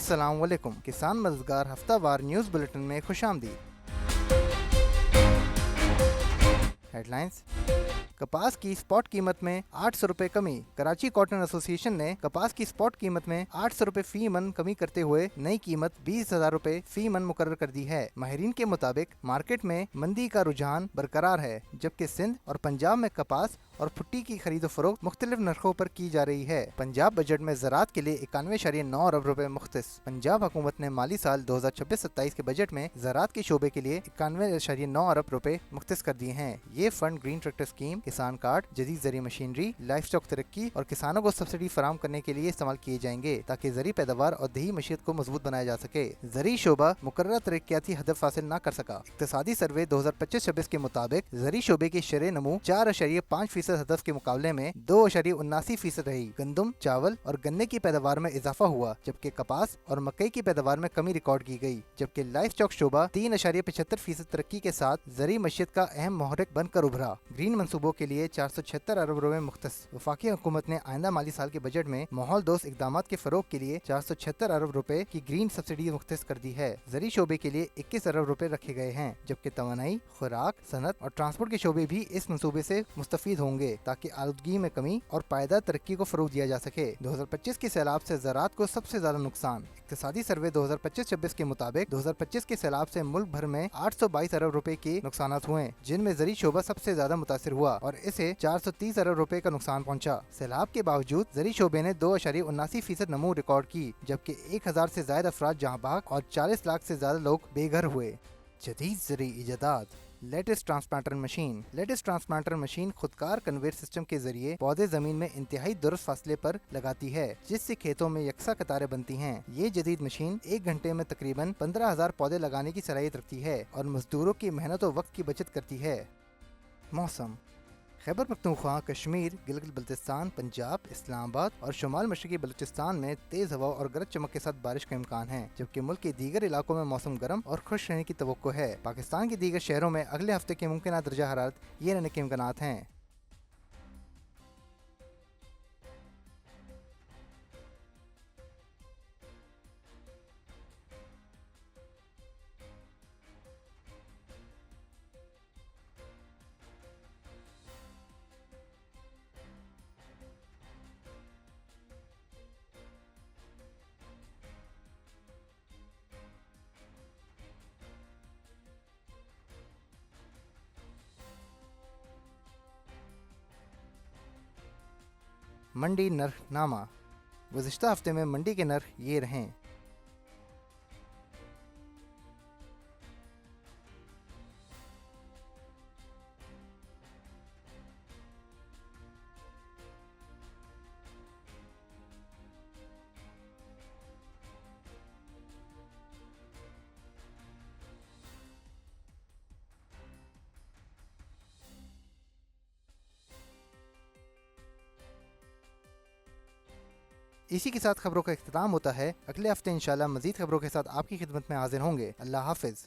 अस्सलाम वालेकुम। किसान मददगार हफ्तावार न्यूज़ बुलेटिन में खुशामदीद। हेडलाइंस। कपास की स्पॉट कीमत में 800 रुपए कमी। कराची कॉटन एसोसिएशन ने कपास की स्पॉट कीमत में 800 रुपए फी मन कमी करते हुए नई कीमत 20,000 रुपए फी मन मुकर्रर कर दी है। माहिरीन के मुताबिक मार्केट में मंदी का रुझान बरकरार है, जबकि सिंध और पंजाब में कपास और फुट्टी की खरीदो फरोख्त मुख्तलिफ नरखों पर की जा रही है। पंजाब बजट में ज़राअत के लिए 91.9 अरब रुपए मुख्तस। पंजाब हुकूमत ने माली साल 2026-27 के बजट में ज़राअत के शोबे के लिए 91.9 अरब रुपए मुख्तस कर दिए हैं। ये फंड ग्रीन ट्रैक्टर स्कीम, किसान कार्ड, जदीद ज़री मशीनरी, लाइफ स्टॉक तरक्की और किसानों को सब्सिडी फराम करने के लिए इस्तेमाल किए जाएंगे, ताकि ज़री पैदावार और दही मशीयत को मजबूत बनाया जा सके। ज़री शोबा मुकर्रर तरक्याती हदफ हासिल न कर सका। इक़्तिसादी सर्वे 2025-26 के मुताबिक ज़री शोबे की शरह नमू 4.5% हदफ के मुकाबले में 2.79% रही। गंदम, चावल और गन्ने की पैदावार में इजाफा हुआ, जबकि कपास और मकई की पैदावार में कमी रिकॉर्ड की गई। जबकि लाइफ स्टॉक शोबा 3.75% तरक्की के साथ ज़री मशीयत का अहम महरक बनकर उभरा। ग्रीन मंसूबों के लिए 476 अरब रुपए मुख्तस। वफाकी हुकूमत ने आइंदा माली साल के बजट में माहौल दोस्त इकदामात के फरोग के लिए 476 अरब रुपए की ग्रीन सब्सिडी मुख्तस कर दी है। ज़री शोबे के लिए 21 अरब रुपए रखे गए हैं, जबकि तवानाई, खुराक, सनत और ट्रांसपोर्ट के शोबे भी इस मंसूबे से मुस्तफीद होंगे, ताकि आलूदगी में कमी और पायदार तरक्की को फरोग दिया जा सके। 2025 के सैलाब से ज़राअत को सबसे ज्यादा नुकसान। इक़्तिसादी सर्वे 2025-26 के मुताबिक 2025 के सैलाब से मुल्क भर में 822 अरब रुपए के नुकसान हुए, जिनमें ज़री शोबा सबसे ज्यादा मुतासिर हुआ और इसे 430 अरब रुपए का नुकसान पहुंचा। सैलाब के बावजूद ज़री शोबे ने 2.79% नमू रिकॉर्ड की, जबकि 1000 से ज्यादा अफराद जहाँ भाग और 40 लाख से ज्यादा लोग बेघर हुए। जदीद ज़री इजादात। Latest transplanter machine. Latest transplanter machine खुदकार कन्वेयर सिस्टम के जरिए पौधे जमीन में इंतहाई दुरुस्त फासले पर लगाती है, जिससे खेतों में यकसा कतारें बनती हैं। ये जदीद मशीन 1 घंटे में तकरीबन 15,000 पौधे लगाने की सलाहियत रखती है और मजदूरों की मेहनत और वक्त की बचत करती है। मौसम। खैबर पख्तूनख्वा, कश्मीर, गिलगित बल्तिस्तान, पंजाब, इस्लामाबाद और शुमाल मशरकी बलूचिस्तान में तेज़ हवा और गरज चमक के साथ बारिश का इम्कान है, जबकि मुल्क के दीगर इलाकों में मौसम गर्म और खुश रहने की तवक्को है। पाकिस्तान के दीगर शहरों में अगले हफ्ते के मुमकिन दर्जा हरारत ये रहने के इम्कान हैं। मंडी नरनामा। गुज़िश्ता हफ्ते में मंडी के नर्ख ये रहें। इसी के साथ खबरों का इख्तिताम होता है। अगले हफ्ते इंशाल्लाह मज़ीद खबरों के साथ आपकी खिदमत में हाजिर होंगे। अल्लाह हाफिज़।